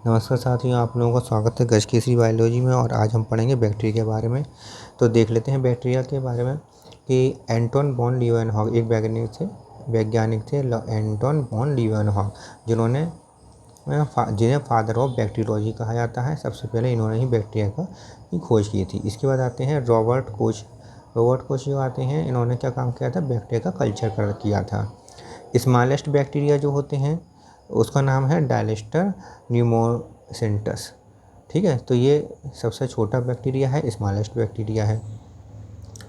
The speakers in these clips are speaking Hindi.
नमस्कार साथियों, आप लोगों का स्वागत है गज केसरी बायोलॉजी में। और आज हम पढ़ेंगे बैक्टीरिया के बारे में। तो देख लेते हैं बैक्टीरिया के बारे में कि एंटोन बॉन लीeuwenhoek एक वैज्ञानिक थे एंटोन बॉन लीeuwenhoek, जिन्हें फादर ऑफ बैक्टीरियोलॉजी कहा जाता है। सबसे पहले इन्होंने ही बैक्टीरिया की खोज की थी। इसके बाद आते हैं रॉबर्ट कोच जो आते हैं, इन्होंने क्या काम किया था, बैक्टीरिया का कल्चर किया था। स्मॉलेस्ट बैक्टीरिया जो होते हैं उसका नाम है डायलिस्टर न्यूमोसेंटस। ठीक है, तो ये सबसे छोटा बैक्टीरिया है, स्मॉलेस्ट बैक्टीरिया है।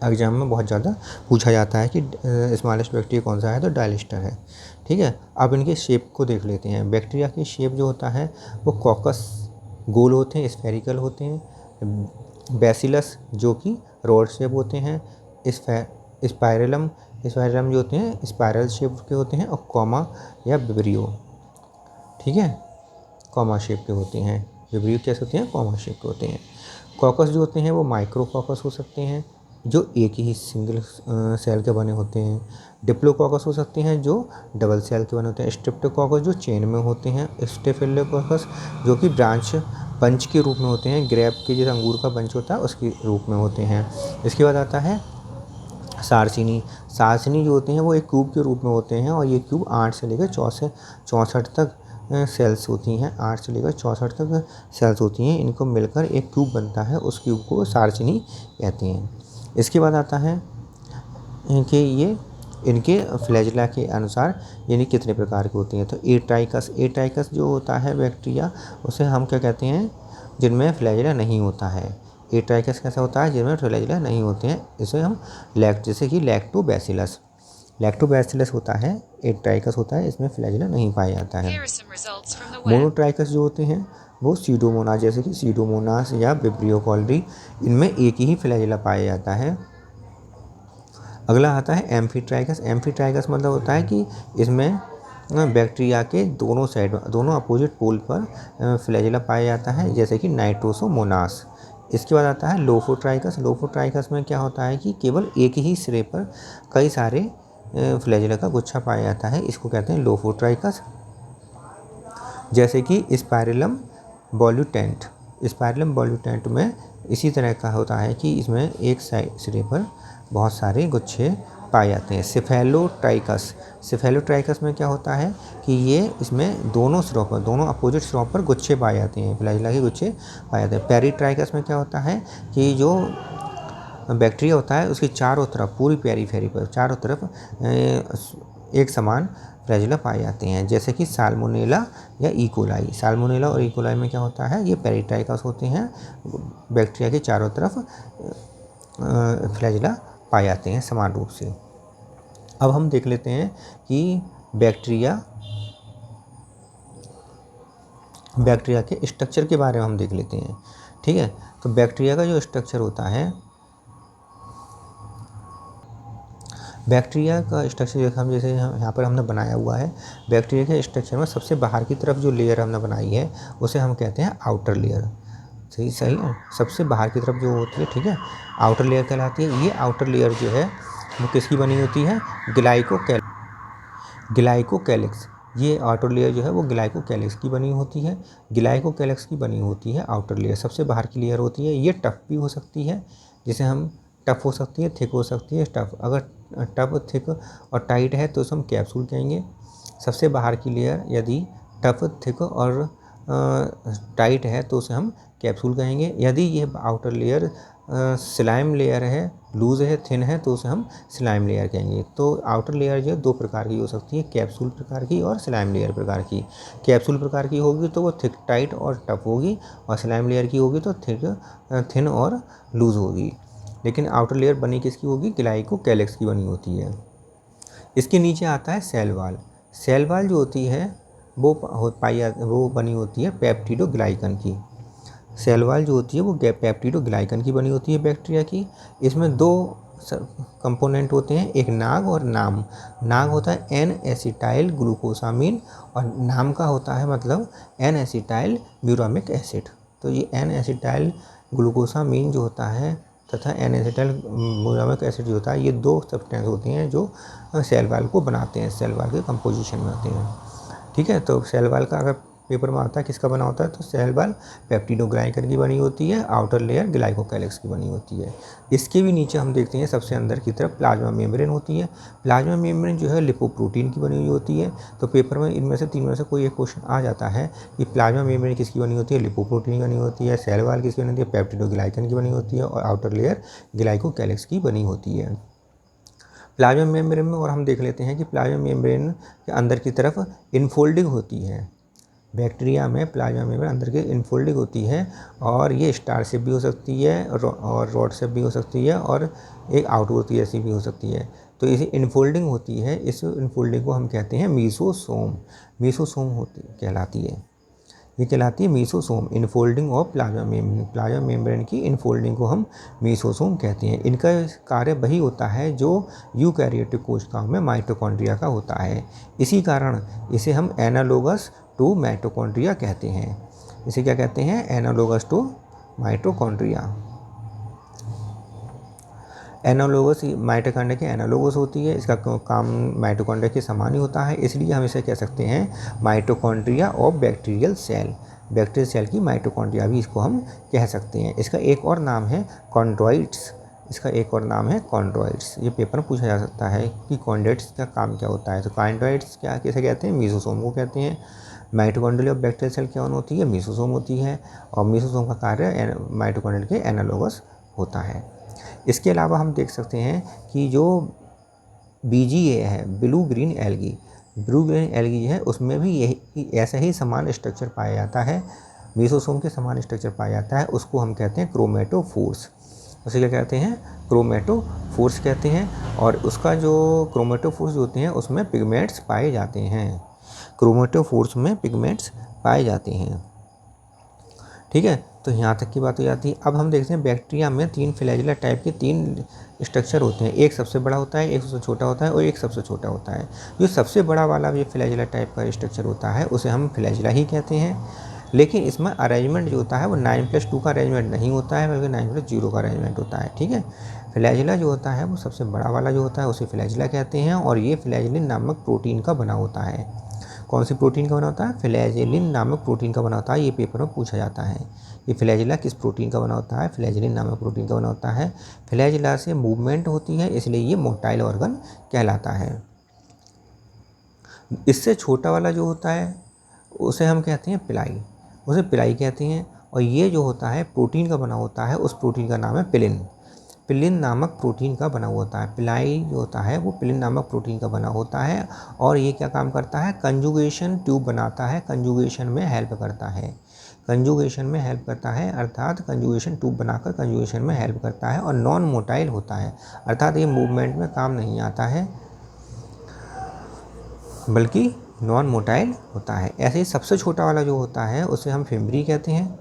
एग्जाम में बहुत ज़्यादा पूछा जाता है कि स्मॉलेस्ट बैक्टीरिया कौन सा है, तो डायलिस्टर है। ठीक है, अब इनके शेप को देख लेते हैं। बैक्टीरिया की शेप जो होता है वो कॉकस गोल होते हैं, स्फेरिकल होते हैं। बैसिलस जो कि रोड शेप होते हैं। स्पाइरलम जो होते हैं स्पाइरल शेप के होते हैं। और कॉमा या विब्रियो, ठीक है, कॉमा शेप के होते हैं। विब्रियो कैसे होते हैं, कॉमा शेप के होते हैं। कॉकस जो होते हैं वो माइक्रो कॉकस हो सकते हैं, जो एक ही सिंगल सेल के बने होते हैं। डिप्लोकॉकस हो सकते हैं जो डबल सेल के बने होते हैं। स्ट्रेप्टोकॉकस जो चेन में होते हैं। स्टेफिलोकोकस जो कि बंच के रूप में होते हैं। ग्रेप के जैसे अंगूर का बंच होता है उसके रूप में होते हैं। इसके बाद आता है सार्सिनी जो होते हैं वो एक क्यूब के रूप में होते हैं। और ये क्यूब 8 से लेकर 64 तक सेल्स होती हैं। 8 से लेकर 64 तक सेल्स होती हैं। इनको मिलकर एक क्यूब बनता है, उस क्यूब को सार्सिनी कहते हैं। इसके बाद आता है कि ये इनके फ्लैजिला के अनुसार यानी कितने प्रकार के होते हैं। तो एट्राइकस जो होता है बैक्टीरिया, उसे हम क्या कहते हैं, जिनमें फ्लैजिला नहीं होता है। एट्राइकस कैसा होता है, जिनमें फ्लैजिला नहीं होते हैं। इसे हम जैसे कि लैक्टोबैसिलस होता है, एट्राइकस होता है, इसमें फ्लैजिला नहीं पाया जाता है। मोनोट्राइकस जो होते हैं वो सीडोमोनास, जैसे कि सीडोमोनास या विब्रियो कॉलरी, इनमें एक ही फ्लैजिला पाया जाता है। अगला आता है एम्फीट्राइकस मतलब होता है कि इसमें बैक्टीरिया के दोनों अपोजिट पोल पर फ्लैजिला पाया जाता है, जैसे कि नाइट्रोसोमोनास। इसके बाद आता है लोफोट्राइकस में क्या होता है कि केवल एक ही सिरे पर कई सारे फ्लैजिला का गुच्छा पाया जाता है, इसको कहते हैं लोफोट्राइकस। जैसे कि स्पाइरलम वॉल्यूटेंट में इसी तरह का होता है कि इसमें एक सिरे पर बहुत सारे गुच्छे पाए जाते हैं। सिफेलोट्राइकस में क्या होता है कि ये इसमें दोनों अपोजिट सिरों पर गुच्छे पाए जाते हैं, फ्लैजिला के गुच्छे पाए जाते हैं। पेरिट्राइकस में क्या होता है कि जो बैक्टीरिया होता है उसकी चारों तरफ, पूरी पेरीफेरी पर चारों तरफ एक समान फ्लैजिला पाए जाते हैं, जैसे कि साल्मोनेला या इकोलाई। साल्मोनेला और इकोलाई में क्या होता है, ये पेरिट्राइकस होते हैं, बैक्टीरिया के चारों तरफ फ्लैजिला पाए जाते हैं समान रूप से। अब हम देख लेते हैं कि बैक्टीरिया के स्ट्रक्चर के बारे में हम देख लेते हैं। ठीक है, तो बैक्टीरिया का जो स्ट्रक्चर होता है, बैक्टीरिया का स्ट्रक्चर जैसे यहाँ पर हमने बनाया हुआ है। बैक्टीरिया के स्ट्रक्चर में सबसे बाहर की तरफ जो लेयर हमने बनाई है उसे हम कहते हैं आउटर लेयर। सही है, सबसे बाहर की तरफ जो होती है, ठीक है, आउटर लेयर कहलाती है। ये आउटर लेयर जो है वो किसकी बनी होती है, ग्लाइकोकैलिक्स। ये आउटर लेयर जो है वो ग्लाइकोकैलिक्स की बनी होती है आउटर लेयर। सबसे बाहर की लेयर होती है। ये टफ भी हो सकती है, जिसे हम टफ हो सकती है, थिक हो सकती है। अगर टफ, थिक और टाइट है तो उसे हम कैप्सूल कहेंगे। सबसे बाहर की लेयर यदि टफ, थिक और टाइट है तो उसे हम कैप्सूल कहेंगे। यदि ये आउटर लेयर स्लाइम लेयर है, लूज है, थिन है, तो उसे हम स्लाइम लेयर कहेंगे। तो आउटर लेयर जो है 2 प्रकार की हो सकती है, कैप्सूल प्रकार की और स्लाइम लेयर प्रकार की। कैप्सूल प्रकार की होगी तो वो थिक, टाइट और टफ होगी, और स्लाइम लेयर की होगी तो थिन और लूज होगी। लेकिन आउटर लेयर बनी किसकी होगी, ग्लाइकोकैलिक्स की बनी होती है। इसके नीचे आता है सेल वाल जो होती है वो बनी होती है पेप्टिडोग्लाइकन की। सेल वाल जो होती है वो पेप्टिडोग्लाइकन की बनी होती है बैक्टीरिया की। इसमें 2 कंपोनेंट होते हैं, एक नाग और नाम। नाग होता है एन एसिटाइल ग्लूकोसामीन, और नाम का होता है मतलब एन एसिटाइल म्यूरामिक एसिड। तो ये एन एसिटाइल ग्लूकोसामीन जो होता है तथा एन एसिटाइल म्यूरामिक एसिड जो होता है, ये 2 सब्सटेंस होते हैं जो सेल वाल को बनाते हैं, सेल वाल के कंपोजिशन में आते हैं। ठीक है, तो सेल वाल का अगर पेपर में आता है किसका बना होता है, तो सेल वॉल पेप्टिडोग्लाइकन की बनी होती है, आउटर लेयर ग्लाइकोकैलिक्स की बनी होती है। इसके भी नीचे हम देखते हैं सबसे अंदर की तरफ प्लाज्मा मेम्ब्रेन होती है। प्लाज्मा मेम्ब्रेन जो है लिपोप्रोटीन की बनी हुई होती है। तो पेपर में इनमें से 3 में से कोई एक क्वेश्चन आ जाता है कि प्लाज्मा मेम्ब्रेन किसकी बनी होती है, लिपोप्रोटीन की बनी होती है, सेल वॉल किसकी बनी होती है, पेप्टिडोग्लाइकन की बनी होती है, और आउटर लेयर ग्लाइकोकैलिक्स की बनी होती है। प्लाज्मा मेम्ब्रेन में और हम देख लेते हैं कि प्लाज्मा मेम्ब्रेन के अंदर की तरफ इनफोल्डिंग होती है। बैक्टीरिया में प्लाज्मा मेम्ब्रेन अंदर की इनफोल्डिंग होती है, और ये स्टार शेप भी हो सकती है और रॉड शेप भी हो सकती है, और एक आउटवर्ड ऐसी भी हो सकती है। तो इसे इनफोल्डिंग होती है, इस इनफोल्डिंग को हम कहते हैं मीसोसोम। मीसोसोम होती कहलाती है, ये कहलाती है mesosome. Infolding of plasma membrane, plasma membrane की इनफोल्डिंग को हम मीसोसोम कहते हैं। इनका कार्य वही होता है जो यूकैरियोटिक कोशिकाओं में माइटोकॉन्ड्रिया का होता है। इसी कारण इसे हम एनालोगस टू माइटोकॉन्ड्रिया कहते हैं। इसे क्या कहते हैं, analogous to mitochondria. Analogous mitochondria की एनालोगस होती है, इसका काम माइटोकॉन्ड्रिया के समान ही होता है, इसलिए हम इसे कह सकते हैं mitochondria of bacterial cell. Bacterial cell की माइटोकॉन्ड्रिया भी इसको हम कह सकते हैं। इसका एक और नाम है कॉन्ड्रॉइड्स। इसका एक और नाम है कॉन्ड्रॉइड्स। ये पेपर में पूछा जा सकता है कि कॉन्ड्रॉइड्स का काम क्या होता है। तो कॉन्ड्रॉइड्स क्या किसे कहते हैं, मीसोसोम को कहते हैं। माइटोकॉन्ड्रिया ऑफ बैक्टीरियल सेल क्या होती है, मीसोसोम होती है, और मीसोसोम का कार्य माइटोकॉन्ड्रिया के एनालोगस होता है। इसके अलावा हम देख सकते हैं कि जो BGA है, blue green algae, blue green algae है, उसमें भी यही ऐसा ही समान स्ट्रक्चर पाया जाता है, मीसोसोम के समान स्ट्रक्चर पाया जाता है। उसको हम कहते हैं क्रोमेटोफोर्स। उसे क्या कहते हैं, क्रोमेटोफोर्स कहते हैं। और उसका जो क्रोमेटोफोर्स होते हैं उसमें पिगमेंट्स पाए जाते हैं। क्रोमेटोफोर्स में पिगमेंट्स पाए जाते हैं। ठीक है, तो यहाँ तक की बात हो जाती है। अब हम देखते हैं बैक्टीरिया में 3 फ्लैजेला टाइप के 3 स्ट्रक्चर होते हैं। एक सबसे बड़ा होता है, एक सबसे छोटा होता है, और एक सबसे छोटा होता है। जो सबसे बड़ा वाला ये फ्लैजेला टाइप का स्ट्रक्चर होता है उसे हम फ्लैजेला ही कहते हैं। लेकिन इसमें अरेंजमेंट जो होता है वो 9+2 का अरेंजमेंट नहीं होता है, बल्कि 9+0 का अरेंजमेंट होता है। ठीक है, फ्लैजेला जो होता है वो सबसे बड़ा वाला जो होता है उसे फ्लैजेला कहते हैं, और ये फ्लैजेलिन नामक प्रोटीन का बना होता है। कौन सी प्रोटीन का बना होता है, फ्लैजेलिन नामक प्रोटीन का बना होता है। ये पेपर में पूछा जाता है, ये फ्लैजेला किस प्रोटीन का बना होता है, फ्लैजेलिन नामक प्रोटीन का बना होता है। फ्लैजेला से मूवमेंट होती है, इसलिए ये मोटाइल ऑर्गन कहलाता है। इससे छोटा वाला जो होता है उसे हम कहते हैं पिलाई, उसे पिलाई कहते हैं। और ये जो होता है प्रोटीन का बना होता है, उस प्रोटीन का नाम है पिलिन। पिलिन नामक प्रोटीन का बना होता है। पिलाई जो होता है वो पिलिन नामक प्रोटीन का बना होता है, और ये क्या काम करता है, कंजुगेशन ट्यूब बनाता है, कंजुगेशन में हेल्प करता है। कंजुगेशन में हेल्प करता है, अर्थात कंजुगेशन ट्यूब बनाकर कंजुगेशन में हेल्प करता है, और नॉन मोटाइल होता है, अर्थात ये मूवमेंट में काम नहीं आता है, बल्कि नॉन मोटाइल होता है। ऐसे ही सबसे छोटा वाला जो होता है उसे हम फिम्बरी कहते हैं।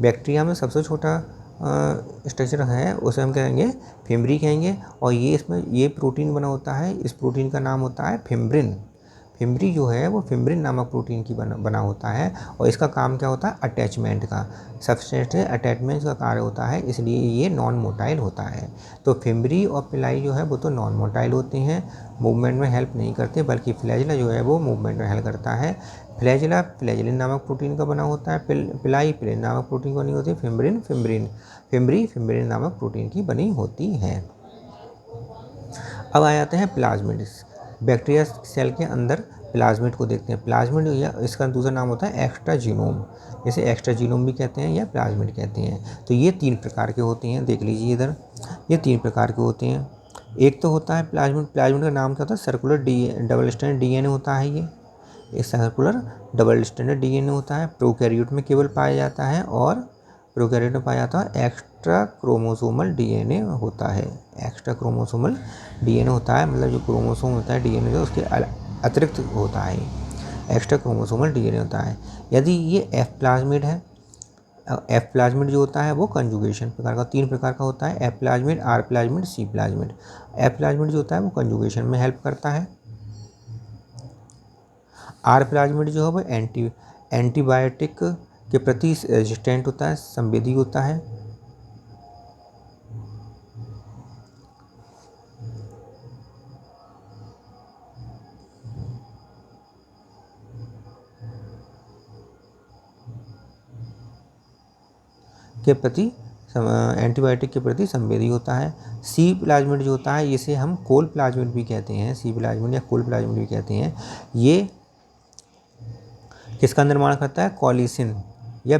बैक्टीरिया में सबसे छोटा स्ट्रक्चर है उसे हम कहेंगे फिम्बरी कहेंगे, और ये इसमें ये प्रोटीन बना होता है, इस प्रोटीन का नाम होता है फिम्ब्रिन। फिम्बरी जो है वो फिम्ब्रिन नामक प्रोटीन की बना होता है, और इसका काम क्या होता है, अटैचमेंट का, सबस्ट्रेट से अटैचमेंट का कार्य होता है, इसलिए ये नॉन मोटाइल होता है। तो फिम्बरी और पिलाई जो है वो तो नॉन मोटाइल होते हैं, मूवमेंट में हेल्प नहीं करते, बल्कि फ्लैजेला जो है वो मूवमेंट में हेल्प करता है। फ्लैजेला फ्लैजेलिन नामक प्रोटीन का बना होता है, पिलाई पिलिन नामक प्रोटीन बनी होती है, फिम्बरी फिम्ब्रिन नामक प्रोटीन की बनी होती है। अब आ जाते हैं प्लाज्मिड्स। बैक्टीरिया सेल के अंदर प्लाज्मिड को देखते हैं। प्लाज्मिड या इसका दूसरा नाम होता है एक्स्ट्रा जीनोम, इसे एक्स्ट्रा जीनोम भी कहते हैं या प्लाज्मिड कहते हैं। तो ये 3 प्रकार के होते हैं, देख लीजिए इधर, ये 3 प्रकार के होते हैं। एक तो होता है प्लाज्मिड, प्लाज्मिड का नाम क्या होता है, सर्कुलर डबल स्ट्रैंड DNA होता है। ये सर्कुलर डबल स्ट्रैंड DNA होता है, प्रोकैरियोट में केवल पाया जाता है, और प्रोकैरियोट में पाया जाता है एक्स्ट्रा क्रोमोसोमल DNA होता है। एक्स्ट्रा क्रोमोसोमल DNA होता है, मतलब जो क्रोमोसोम होता है DNA जो उसके अतिरिक्त होता है, एक्स्ट्रा क्रोमोसोमल DNA होता है। यदि ये F प्लाज्मिड है, F प्लाज्मिड जो होता है वो कंजुगेशन प्रकार का 3 प्रकार का होता है, F plasmid, R plasmid, C plasmid. F plasmid जो होता है वो कंजुगेशन में हेल्प करता है। R प्लाज्मिड जो है वो एंटीबायोटिक के प्रति रेजिस्टेंट होता है, संवेदी होता है। के प्रति एंटीबायोटिक के प्रति संवेदी होता है। सी प्लाज्मिड जो होता है इसे हम कोल प्लाज्मिड भी कहते हैं, सी प्लाज्मिड या कोल प्लाज्मिड भी कहते हैं। ये किसका निर्माण करता है? कॉलिसिन या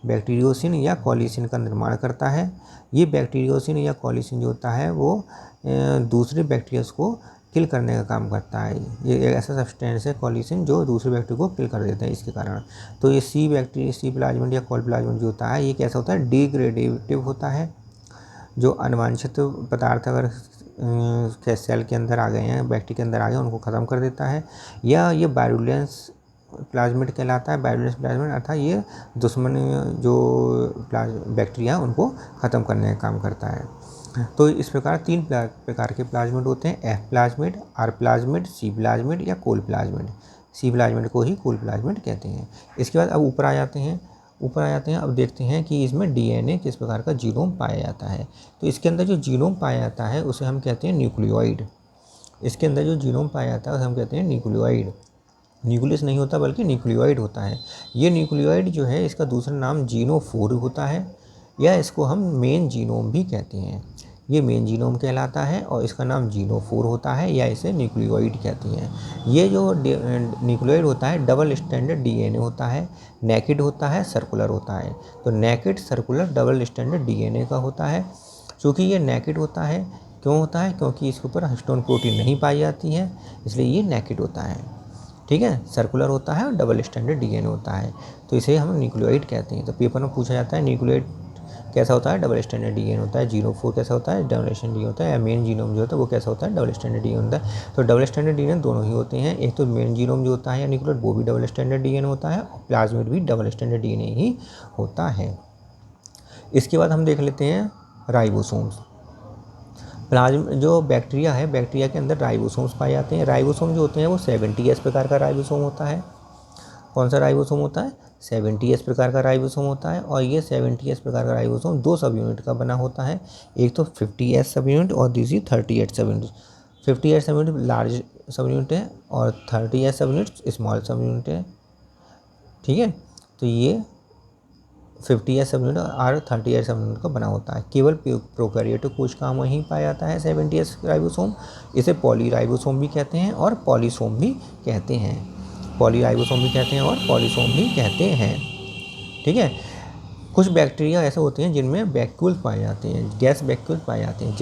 बैक्टीरियोसिन या कॉलिसिन का निर्माण करता है। ये बैक्टीरियोसिन या कॉलिसिन जो होता है वो दूसरे बैक्टीरियाज को किल करने का काम करता है। ये एक ऐसा सब्सटेंस है कॉलिसिन जो दूसरे बैक्टीरिया को किल कर देता है इसके कारण। तो ये सी प्लाज्मिड या कोल प्लाज्मिड जो होता है ये कैसा होता है? डिग्रेडेटिव होता है। जो अनवांछित पदार्थ अगर सेल के अंदर आ गए हैं, बैक्टीरिया के अंदर आ गए, उनको ख़त्म कर देता है। या ये वायरुलेंस प्लाज्मिड कहलाता है। वायरुलेंस प्लाज्मिड अर्थात ये दुश्मन जो बैक्टीरिया है उनको ख़त्म करने का काम करता है। तो इस प्रकार 3 प्रकार के प्लाज्मिड होते हैं, F plasmid, R plasmid, C plasmid या कोल प्लाज्मिड। सी प्लाज्मिड को ही कोल प्लाज्मिड कहते हैं। इसके बाद अब ऊपर आ जाते हैं। अब देखते हैं कि इसमें डीएनए किस प्रकार का जीनोम पाया जाता है। तो इसके अंदर जो जीनोम पाया जाता है उसे हम कहते हैं न्यूक्लियोइड। इसके अंदर जो जीनोम पाया जाता है उसे हम कहते हैं न्यूक्लियोइड। न्यूक्लियस नहीं होता बल्कि न्यूक्लियोइड होता है। ये न्यूक्लियोइड जो है इसका दूसरा नाम जीनोफोर होता है, या इसको हम मेन जीनोम भी कहते हैं। ये मेन जीनोम कहलाता है और इसका नाम जीनोफोर होता है, या इसे न्यूक्लियोइड कहते हैं। ये जो न्यूक्लियोइड होता है डबल स्टैंडर्ड डीएनए होता है, नेकेड होता है, सर्कुलर होता है। तो naked, circular, double standard DNA का होता है। चूँकि ये नेकेड होता है, क्यों होता है? क्योंकि इसके ऊपर हिस्टोन प्रोटीन नहीं पाई जाती है, इसलिए ये नेकेड होता है। ठीक है, सर्कुलर होता है और डबल स्टैंडर्ड डीएनए होता है, तो इसे हम न्यूक्लियोइड कहते हैं। तो पेपर में पूछा जाता है न्यूक्लियोइड कैसा होता है? डबल स्टैंडर्ड डीएनए होता है। जीनोफोर कैसा होता है? डबल स्टैंडर्ड डीएनए होता है। या मेन जीनोम जो होता है वो कैसा होता है? डबल स्टैंडर्ड डीएनए होता है। तो डबल स्टैंडर्ड डीएनए दोनों ही होते हैं। एक तो मेन जीनोम जो होता है या न्यूक्लियोइड वो भी डबल स्टैंडर्ड डीएनए होता है, और प्लाज्मिड भी डबल स्टैंडर्ड डीएनए ही होता है। इसके बाद हम देख लेते हैं राइबोसोम्स। जो बैक्टीरिया है, बैक्टीरिया के अंदर राइबोसोम्स पाए जाते हैं। राइबोसोम जो होते हैं वो 70S प्रकार का राइबोसोम होता है। कौन सा राइबोसोम होता है? 70S प्रकार का राइबोसोम होता है। और ये 70S प्रकार का राइबोसोम 2 सब यूनिट का बना होता है। एक तो 50S सब यूनिट और दूसरी 30S सब यूनिट। 50S सब यूनिट लार्ज सब यूनिट है और 30S सब यूनिट स्मॉल सब यूनिट है। ठीक है, तो ये 50S सब यूनिट और 30S सब यूनिट का बना होता है। केवल प्रोकैरियोटिक कोशिकाओं में ही पाया जाता है 70S राइबोसोम। इसे पॉलीराइबोसोम भी कहते हैं और पॉलीसोम भी कहते हैं। पॉलीराइबोसोम भी कहते हैं और पॉलीसोम भी कहते हैं। ठीक है, कुछ बैक्टीरिया ऐसे होते हैं जिनमें वैक्यूल्स पाए जाते हैं, गैस वैक्यूल्स पाए जाते हैं,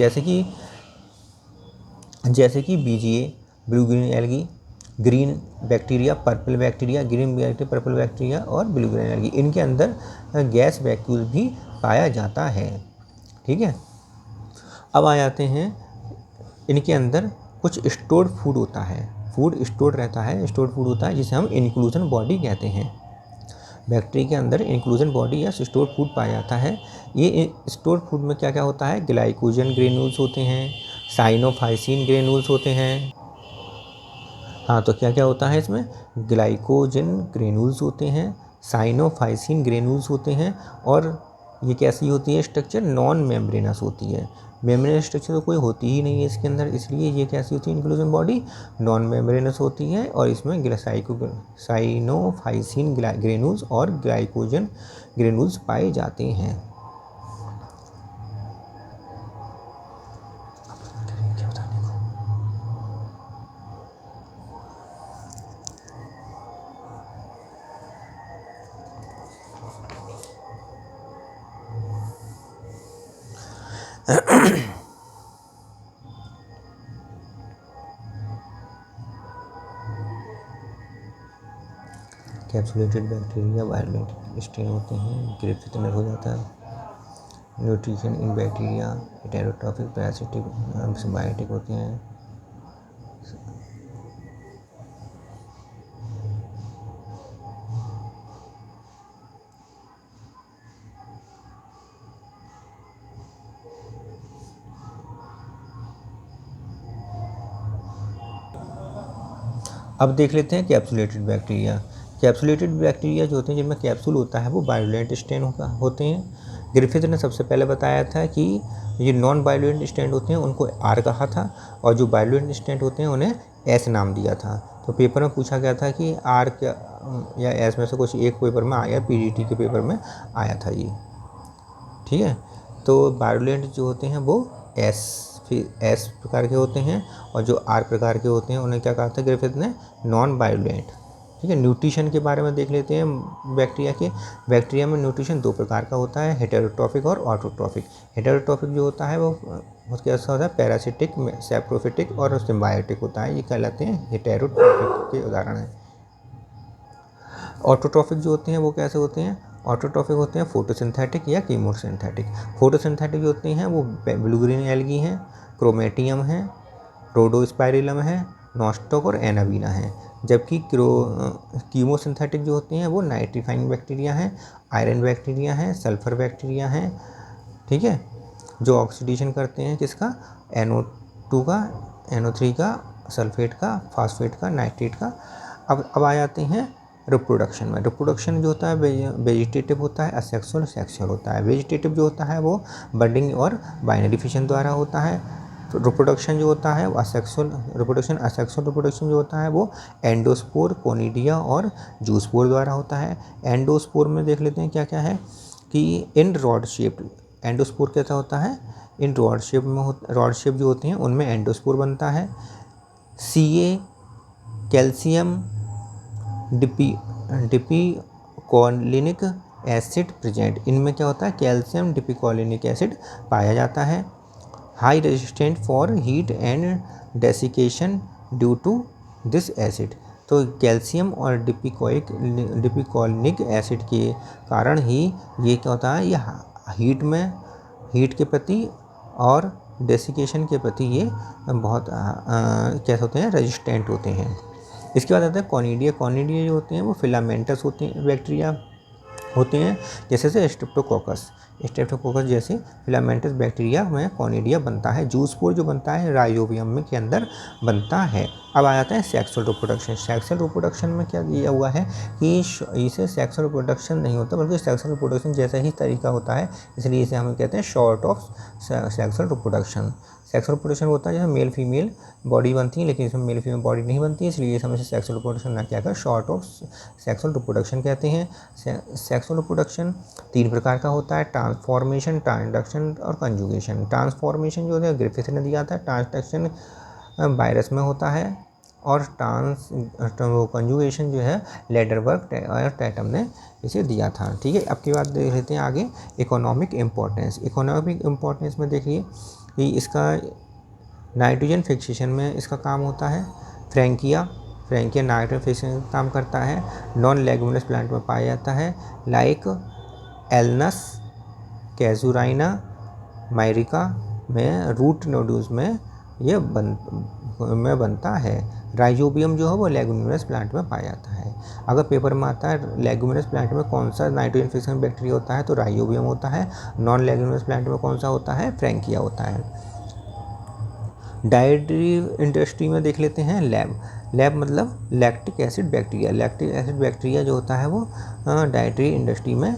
जैसे कि BGA, blue green algae, green bacteria, purple bacteria, green bacteria, purple bacteria और ब्लू ग्रीन एल्गी। इनके अंदर गैस वैक्यूल भी पाया जाता है। ठीक है, अब आ जाते हैं इनके अंदर कुछ स्टोर्ड फूड होता है। फूड स्टोर्ड रहता है, स्टोर्ड फूड होता है जिसे हम इंक्लूजन बॉडी कहते हैं। बैक्टीरिया के अंदर इंक्लूजन बॉडी या स्टोर्ड फूड पाया जाता है। ये स्टोर्ड फूड में क्या क्या होता है? ग्लाइकोजन ग्रेन्यूल्स होते हैं, साइनोफाइसिन ग्रेन्यूल्स होते हैं। हाँ, तो क्या क्या होता है इसमें? ग्लाइकोजन ग्रेन्यूल्स होते हैं, साइनोफाइसिन ग्रेन्यूल्स होते हैं, और ये कैसी होती है स्ट्रक्चर? नॉन मेम्ब्रेनस होती है। मेम्ब्रेनस स्ट्रक्चर तो कोई होती ही नहीं है इसके अंदर, इसलिए ये कैसी होती है इंक्लूजन बॉडी? नॉन मेम्ब्रेनस होती है। और इसमें साइनोफाइसिन ग्रेन्यूल्स और ग्लाइकोजन ग्रेन्यूल्स पाए जाते हैं। कैप्सुलेटेड बैक्टीरिया वायलेंट स्ट्रेन होते हैं, ग्रेप्स थिनर हो जाता है। Nutrition in bacteria heterotrophic, parasitic, symbiotic होते हैं। अब देख लेते हैं कैप्सुलेटेड बैक्टीरिया। कैप्सुलेटेड बैक्टीरिया जो होते हैं जिनमें कैप्सूल होता है वो वायलेंट स्ट्रेन होते हैं। ग्रिफिथ ने सबसे पहले बताया था कि ये नॉन वायलेंट स्ट्रेन होते हैं उनको आर कहा था, और जो वायलेंट स्ट्रेन होते हैं उन्हें एस नाम दिया था। तो पेपर में पूछा गया था कि या एस में से कुछ एक पेपर में आया, पीजीटी के पेपर में आया था ये, ठीक है। तो वायलेंट जो होते हैं वो एस प्रकार के होते हैं, और जो आर प्रकार के होते हैं उन्हें क्या कहा था ग्रिफिथ ने, नॉन वायलेंट, ठीक है। न्यूट्रिशन के बारे में देख लेते हैं बैक्टीरिया के। बैक्टीरिया में न्यूट्रिशन दो प्रकार का होता है, हेटेरोट्रॉफिक और ऑटोट्रॉफिक। हेटेरोट्रॉफिक जो होता है वो कैसा होता है, पैरासिटिक, सैप्रोफिटिक और सिम्बायोटिक होता है, ये कहलाते हैं हेटेरोट्रॉफिक के उदाहरण हैं। ऑटोट्रॉफिक जो होते हैं वो कैसे होते हैं, ऑटोट्रॉफिक होते हैं फोटोसिंथेटिक या कीमोसिंथेटिक। फोटोसिंथेटिक जो होते हैं वो ब्लू ग्रीन एल्गी हैं, क्रोमेटियम है, रोडोस्पाइरिलम है, नॉस्टॉक और एनावीना है। जबकि कीमोसिंथेटिक जो होते हैं वो नाइट्रीफाइंग बैक्टीरिया हैं, आयरन बैक्टीरिया हैं, सल्फर बैक्टीरिया हैं, ठीक है, जो ऑक्सीडेशन करते हैं किसका, NO2 का, NO3 का, सल्फेट का, फास्फेट का, नाइट्रेट का। अब आ जाते हैं रिप्रोडक्शन में। रिप्रोडक्शन जो होता है वेजिटेटिव होता है, असेक्सुअल, सेक्सुअल होता है। वेजिटेटिव जो होता है वो बडिंग और बाइनरी फिशन द्वारा होता है। तो रिप्रोडक्शन जो होता है वो असेक्सुअल रिप्रोडक्शन, असेक्सुअल रिप्रोडक्शन जो होता है वो एंडोस्पोर, कोनिडिया और जूस्पोर द्वारा होता है। एंडोस्पोर में देख लेते हैं क्या क्या है कि इन रॉड शेप्ड, एंडोस्पोर कैसा होता है, इन रॉड शेप में रॉड शेप जो होते हैं उनमें एंडोस्पोर बनता है। Ca कैल्शियम डिपिकोलिनिक एसिड प्रेजेंट, इनमें क्या होता है, कैल्शियम डिपिकोलिनिक एसिड पाया जाता है। High resistant for heat and desiccation due to this acid, तो कैल्शियम और डिपिकोलिनिक एसिड के कारण ही ये क्या होता है, ये हीट के प्रति और डेसिकेशन के प्रति ये बहुत कैसे होते हैं, रेजिस्टेंट होते हैं। इसके बाद आता है कॉनिडिया। कॉनिडिया जो होते हैं वो फिलामेंटस होते हैं, बैक्टीरिया होते हैं, जैसे से स्ट्रेप्टोकोकस जैसे फिलामेंटस बैक्टीरिया में कॉनिडिया बनता है। जूस्पोर जो बनता है राइजोबियम में के अंदर बनता है। अब आ जाता है सेक्सुअल रिप्रोडक्शन। सेक्सुअल रिप्रोडक्शन में क्या दिया हुआ है कि इसे सेक्सुअल रिप्रोडक्शन नहीं होता, बल्कि सेक्सुअल रिप्रोडक्शन जैसा ही तरीका होता है, इसलिए इसे हम कहते हैं short of sexual reproduction. Sexual reproduction होता है जैसे मेल फीमेल बॉडी बनती है, लेकिन इसमें मेल फीमेल बॉडी नहीं बनती है, इसलिए हम इसे सेक्सुअल रिप्रोडक्शन ना क्या कर शॉर्ट ऑफ सेक्सुअल रिप्रोडक्शन कहते हैं। सेक्सुअल रिप्रोडक्शन 3 प्रकार का होता है, ट्रांसफॉर्मेशन, ट्रांसडक्शन और कंजुगेशन। ट्रांसफॉर्मेशन जो है ग्रिफिथ ने दिया था, ट्रांसडक्शन वायरस में होता है, और कंजुगेशन जो है लेडरबर्ग और टैटम ने इसे दिया था, ठीक है। अब की बात देख लेते हैं आगे, इकोनॉमिक इम्पोर्टेंस। इकोनॉमिक इम्पोर्टेंस में देखिए कि इसका नाइट्रोजन फिक्सेशन में इसका काम होता है। फ्रैंकिया नाइट्रोजन फिक्सेशन का काम करता है। नॉन लेगुमिनस प्लांट में पाया जाता है, लाइक एलनस, कैजुराइना, मायरिका में रूट नोड्यूल्स में ये बनता है। राइजोबियम जो है वो लेगुमिनस प्लांट में पाया जाता है। अगर पेपर में आता है लेगुमिनस प्लांट में कौन सा नाइट्रोजन फिक्सेशन बैक्टीरिया होता है, तो राइजोबियम होता है। नॉन लेगुमिनस प्लांट में कौन सा होता है, फ्रैंकिया होता है। डायरी इंडस्ट्री में देख लेते हैं लैब मतलब lactic acid bacteria. Lactic acid bacteria जो होता है वो डायरी इंडस्ट्री में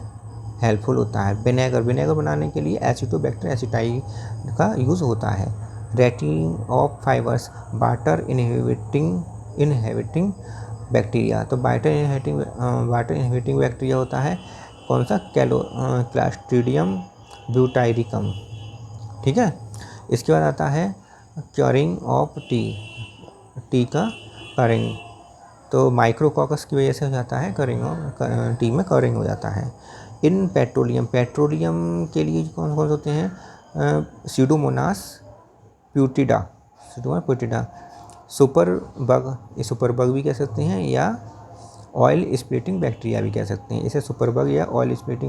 हेल्पफुल होता है। विनेगर बनाने के लिए एसिटोबैक्टर एसिटाई का यूज़ होता है। Rating of fibres, water inhabiting bacteria, तो वाटर इनहेबिटिंग बैक्टीरिया होता है कौन सा, क्लास्ट्रीडियम ब्यूटाइरिकम, ठीक है। इसके बाद आता है क्योरिंग ऑफ टी का करिंग, तो माइक्रोकॉकस की वजह से हो जाता है टी में करिंग हो जाता है। इन पेट्रोलियम के लिए कौन कौन होते हैं, स्यूडोमोनास प्यूटिडा, सुपर बग भी कह सकते हैं, या ऑयल स्प्लिटिंग बैक्टीरिया भी कह सकते हैं। इसे सुपर बग या ऑयल स्प्लिट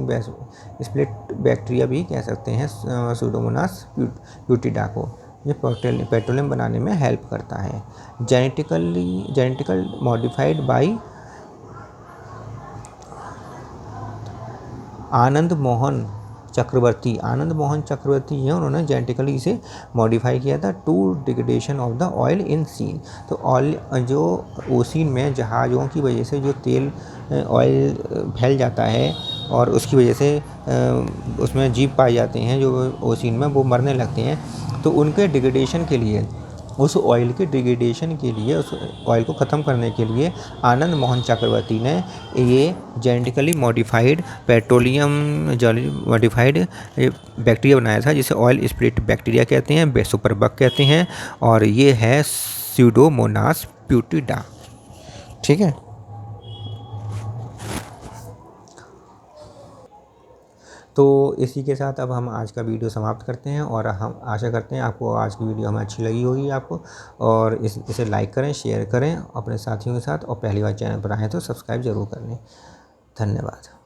बैक्टीरिया भी कह सकते हैं, स्यूडोमोनास प्यूटिडा को। ये पेट्रोलियम बनाने में हेल्प करता है। Genetical modified by Anand Mohan Chakravarty है, उन्होंने जेनेटिकली इसे मॉडिफाई किया था to degradation of the oil in scene. तो ऑयल जो ओशिन में जहाज़ों की वजह से जो तेल ऑयल फैल जाता है और उसकी वजह से उसमें जीव पाए जाते हैं जो ओशिन में, वो मरने लगते हैं, तो उनके डिग्रेडेशन के लिए उस ऑयल के डिग्रेडेशन के लिए, उस ऑयल को ख़त्म करने के लिए आनंद मोहन चक्रवर्ती ने ये genetically modified petroleum modified bacteria बनाया था, जिसे ऑयल स्प्लिट बैक्टीरिया कहते हैं, सुपरबग कहते हैं, और ये है स्यूडोमोनास प्यूटिडा। ठीक है। तो इसी के साथ अब हम आज का वीडियो समाप्त करते हैं, और हम आशा करते हैं आपको आज की वीडियो हमें अच्छी लगी होगी आपको, और इसे लाइक करें, शेयर करें अपने साथियों के साथ, और पहली बार चैनल पर आएँ तो सब्सक्राइब ज़रूर कर लें। धन्यवाद।